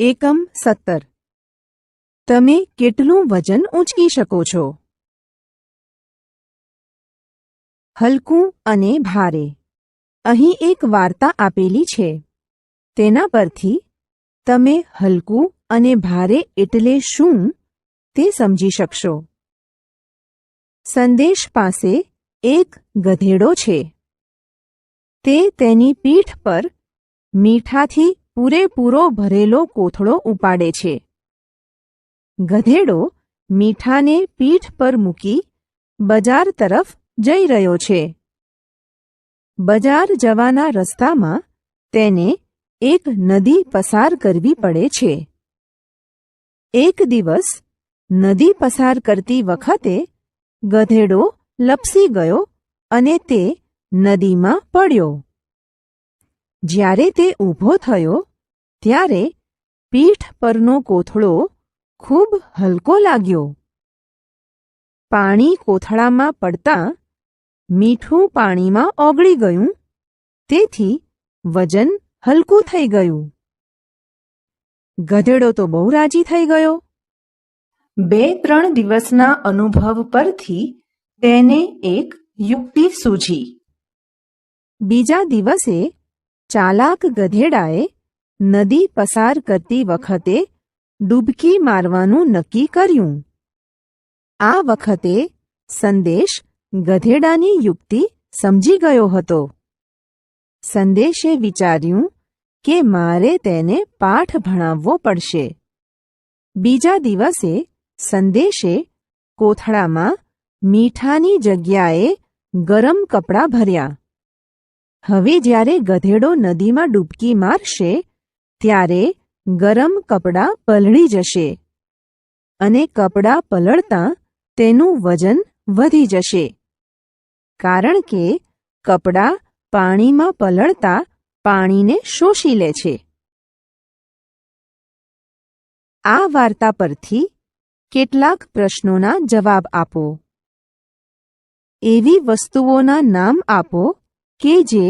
એકમ 17 તમે કેટલું વજન ઊંચકી શકો છો? હલકું અને ભારે. અહીં એક વાર્તા આપેલી છે. તેના પરથી તમે હલકું અને ભારે એટલે શું તે સમજી શકશો. સંદેશ પાસે એક ગધેડો છે. તે તેની પીઠ પર મીઠાથી પૂરેપૂરો ભરેલો કોથળો ઉપાડે છે. ગધેડો મીઠાને પીઠ પર મૂકી બજાર તરફ જઈ રહ્યો છે. બજાર જવાના રસ્તામાં તેને એક નદી પસાર કરવી પડે છે. એક દિવસ નદી પસાર કરતી વખતે ગધેડો લપસી ગયો અને તે નદીમાં પડ્યો. જ્યારે તે ઊભો થયો ત્યારે પીઠ પરનો કોથળો ખૂબ હલકો લાગ્યો. પાણી કોથળામાં પડતાં મીઠું પાણીમાં ઓગળી ગયું, તેથી વજન હલકું થઈ ગયું. ગધેડો તો બહુ રાજી થઈ ગયો. 2-3 દિવસના અનુભવ પરથી તેને એક યુક્તિ સૂઝી. બીજા દિવસે ચાલાક ગધેડાએ નદી પસાર કરતી વખતે ડૂબકી મારવાનું નક્કી કર્યું. આ વખતે સંદેશ ગધેડાની યુક્તિ સમજી ગયો હતો. સંદેશે વિચાર્યું કે મારે તેને પાઠ ભણાવવો પડશે. બીજા દિવસે સંદેશે કોથળામાં મીઠાની જગ્યાએ ગરમ કપડાં ભર્યા. હવે જ્યારે ગધેડો નદીમાં ડૂબકી મારશે ત્યારે ગરમ કપડાં પલળી જશે અને કપડાં પલળતાં તેનું વજન વધી જશે, કારણ કે કપડાં પાણીમાં પલળતા પાણીને શોષી લે છે. આ વાર્તા પરથી કેટલાક પ્રશ્નોના જવાબ આપો. એવી વસ્તુઓના નામ આપો કે જે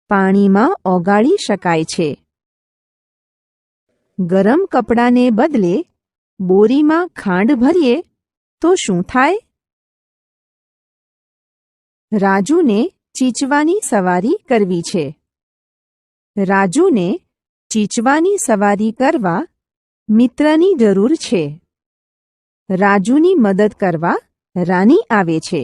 પાણીમાં ઓગાળી શકાય છે. ગરમ કપડાને બદલે બોરીમાં ખાંડ ભરીએ તો શું થાય? રાજુને ચીચવાની સવારી કરવી છે. રાજુને ચીચવાની સવારી કરવા મિત્રની જરૂર છે. રાજુની મદદ કરવા રાની આવે છે.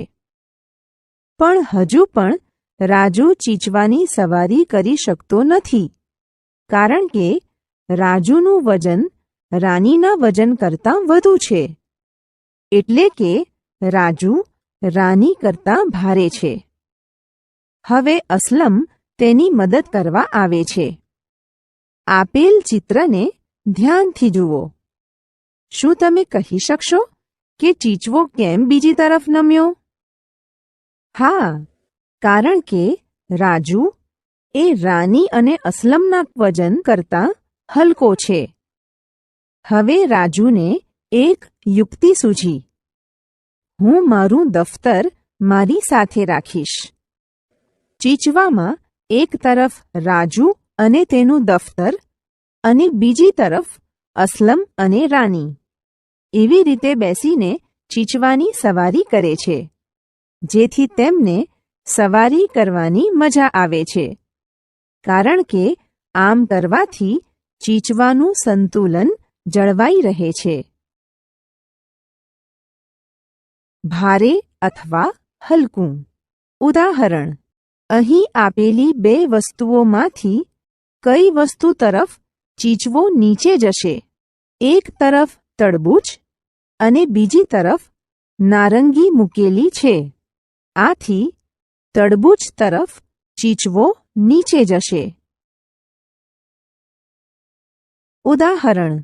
પણ હજુ પણ રાજુ ચીચવાની સવારી કરી શકતો નથી, કારણ કે રાજુનું વજન રાનીના વજન કરતાં વધુ છે. એટલે કે રાજુ રાની કરતાં ભારે છે. હવે અસલમ તેની મદદ કરવા આવે છે. આપેલ ચિત્રને ધ્યાનથી જુઓ. શું તમે કહી શકશો કે ચીચવો કેમ બીજી તરફ નમ્યો? હા, કારણ કે રાજુ એ રાની અને અસલમના વજન કરતાં હલકો છે. હવે રાજુને એક યુક્તિ સૂઝી. હું મારું દફતર મારી સાથે રાખીશ. ચીચવામાં એક તરફ રાજુ અને તેનું દફતર અને બીજી તરફ અસલમ અને રાની એવી રીતે બેસીને ચીચવાની સવારી કરે છે, જેથી તેમને સવારી કરવાની મજા આવે છે, કારણ કે આમ કરવાથી ચીચવાનું સંતુલન જળવાઈ રહે છે. ભારે અથવા હલકું. ઉદાહરણ: અહીં આપેલી 2 વસ્તુઓમાંથી કઈ વસ્તુ તરફ ચીચવો નીચે જશે? એક તરફ તરબૂચ અને બીજી તરફ નારંગી મૂકેલી છે. આથી તરબૂચ તરફ ચીચવો નીચે જશે. ઉદાહરણ: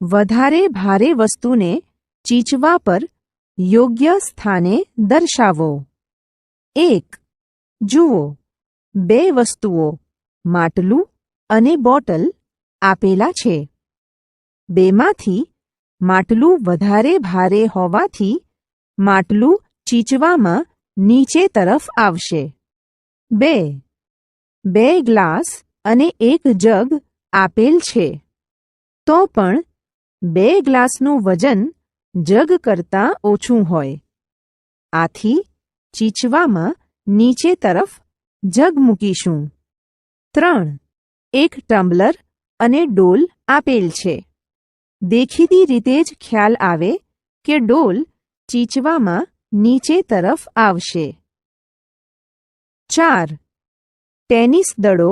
વધારે ભારે વસ્તુને ચીચવા પર યોગ્ય સ્થાને દર્શાવો. 1. જુઓ, 2 વસ્તુઓ માટલું અને બોટલ આપેલા છે. બેમાંથી માટલું વધારે ભારે હોવાથી માટલું ચીચવામાં નીચે તરફ આવશે. 2 ગ્લાસ અને એક જગ આપેલ છે. તો પણ 2 ગ્લાસનું વજન જગ કરતાં ઓછું હોય. આથી ચીચવામાં નીચે તરફ જગ મૂકીશું. 3. એક ટમ્બલર અને ડોલ આપેલ છે. દેખીતી રીતે જ ખ્યાલ આવે કે ડોલ ચીચવામાં નીચે તરફ આવશે. 4. ટેનિસ દડો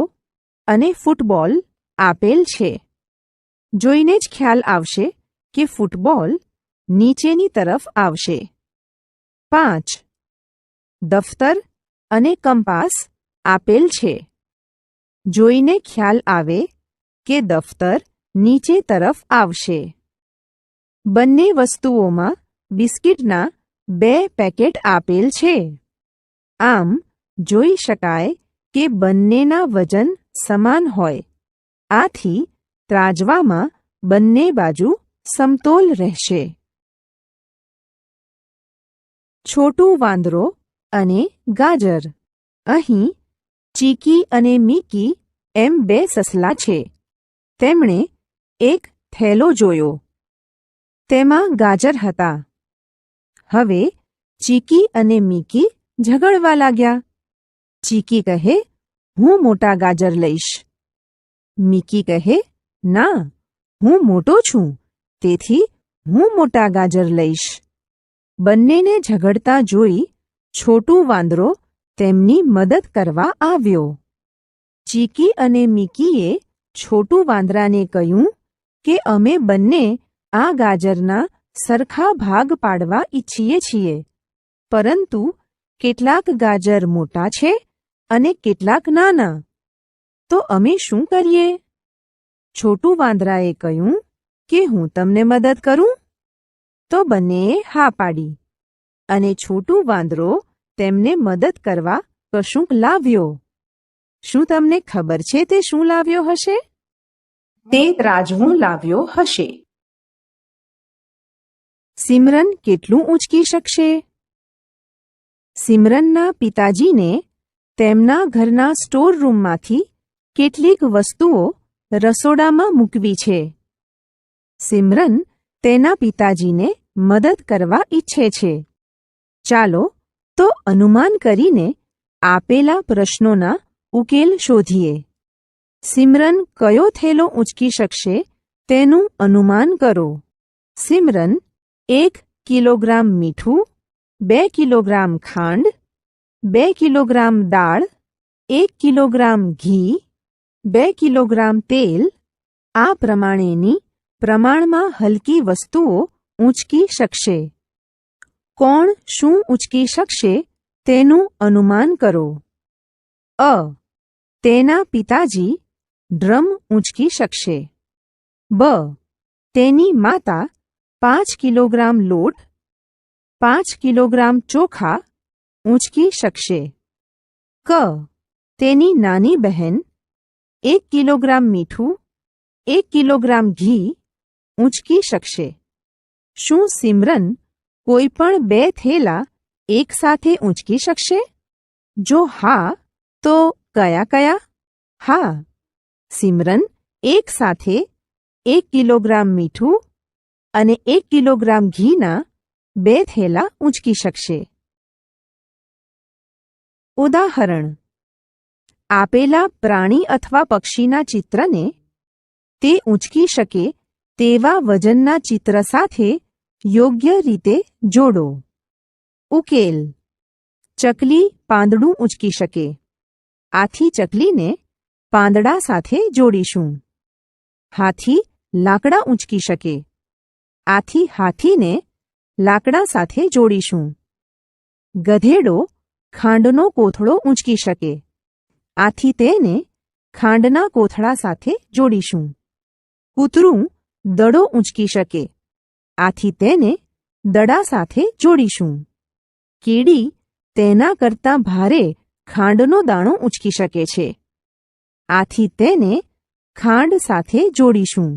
અને ફૂટબોલ આપેલ છે. જોઈને જ ખ્યાલ આવશે કે ફૂટબોલ નીચેની તરફ આવશે. 5. દફતર અને કંપાસ આપેલ છે. જોઈને ખ્યાલ આવે કે દફતર નીચે તરફ આવશે. બંને વસ્તુઓમાં બિસ્કિટના 2 પેકેટ આપેલ છે. આમ જોઈ શકાય કે બંનેના વજન સમાન હોય. આથી ત્રાજવામાં બંને બાજુ સમતોલ રહેશે. છોટું વાંદરો અને ગાજર. અહીં ચીકી અને મીકી એમ 2 સસલા છે. તેમણે એક થેલો જોયો. તેમાં ગાજર હતા. હવે ચીકી અને મીકી ઝઘડવા લાગ્યા. ચીકી કહે, હું મોટા ગાજર લઈશ. મીકી કહે, ના, હું મોટો છું, તેથી હું મોટા ગાજર લઈશ. બંનેને ઝઘડતા જોઈ છોટું વાંદરો તેમની મદદ કરવા આવ્યો. ચીકી અને મીકીએ છોટું વાંદરાને કહ્યું કે અમે બંને આ ગાજરના સરખા ભાગ પાડવા ઈચ્છીએ છીએ, પરંતુ કેટલાક ગાજર મોટા છે અને કેટલાક નાના. તો અમે શું કરીએ? છોટું વાંદરાએ કહ્યું કે હું તમને મદદ કરું. તો બંનેએ હા પાડી અને છોટું વાંદરો તેમને મદદ કરવા કશુંક લાવ્યો. શું તમને ખબર છે તે શું લાવ્યો હશે? તે ત્રાજવું લાવ્યો હશે. સિમરન કેટલું ઊંચકી શકશે? સિમરનના પિતાજીને તેમના ઘરના સ્ટોર રૂમમાંથી કેટલીક વસ્તુઓ રસોડામાં મૂકવી છે. સિમરન તેના પિતાજીને મદદ કરવા ઈચ્છે છે. ચાલો તો અનુમાન કરીને આપેલા પ્રશ્નોના ઉકેલ શોધીએ. સિમરન કયો થેલો ઊંચકી શકશે તેનું અનુમાન કરો. સિમરન 1 કિલોગ્રામ મીઠું, 2 કિલોગ્રામ ખાંડ, 2 કિલોગ્રામ દાળ, 1 કિલોગ્રામ ઘી, 2 કિલોગ્રામ તેલ આ પ્રમાણેની પ્રમાણમાં હલકી વસ્તુઓ ઊંચકી શકશે. કોણ શું ઊંચકી શકશે તેનું અનુમાન કરો. અ. તેના પિતાજી ડ્રમ ઊંચકી શકશે. બ. તેની માતા 5 કિલોગ્રામ લોટ, 5 કિલોગ્રામ ચોખા ઊંચકી શકશે. ક. તેની નાની બહેન 1 કિલોગ્રામ મીઠું, 1 કિલોગ્રામ ઘી ઊંચકી શકશે. શું સિમરન કોઈ પણ 2 થેલા એકસાથે ઊંચકી શકશે? જો હા, તો કયા કયા? હા, સિમરન એક સાથે 1 કિલોગ્રામ મીઠું અને 1 કિલોગ્રામ ઘીના 2 થેલા ઊંચકી શકશે. ઉદાહરણ: આપેલા પ્રાણી અથવા પક્ષીના ચિત્રને તે ઊંચકી શકે તેવા વજનના ચિત્ર સાથે યોગ્ય રીતે જોડો. ઉકેલ: ચકલી પાંદડું ઊંચકી શકે. આથી ચકલીને પાંદડા સાથે જોડીશું. હાથી લાકડા ઊંચકી શકે. આથી હાથીને લાકડા સાથે જોડીશું. ગધેડો ખાંડનો કોથળો ઊંચકી શકે. આથી તેને ખાંડના કોથળા સાથે જોડીશું. કૂતરું દડો ઊંચકી શકે. આથી તેને દડા સાથે જોડીશું. કીડી તેના કરતાં ભારે ખાંડનો દાણો ઊંચકી શકે છે. આથી તેને ખાંડ સાથે જોડીશું.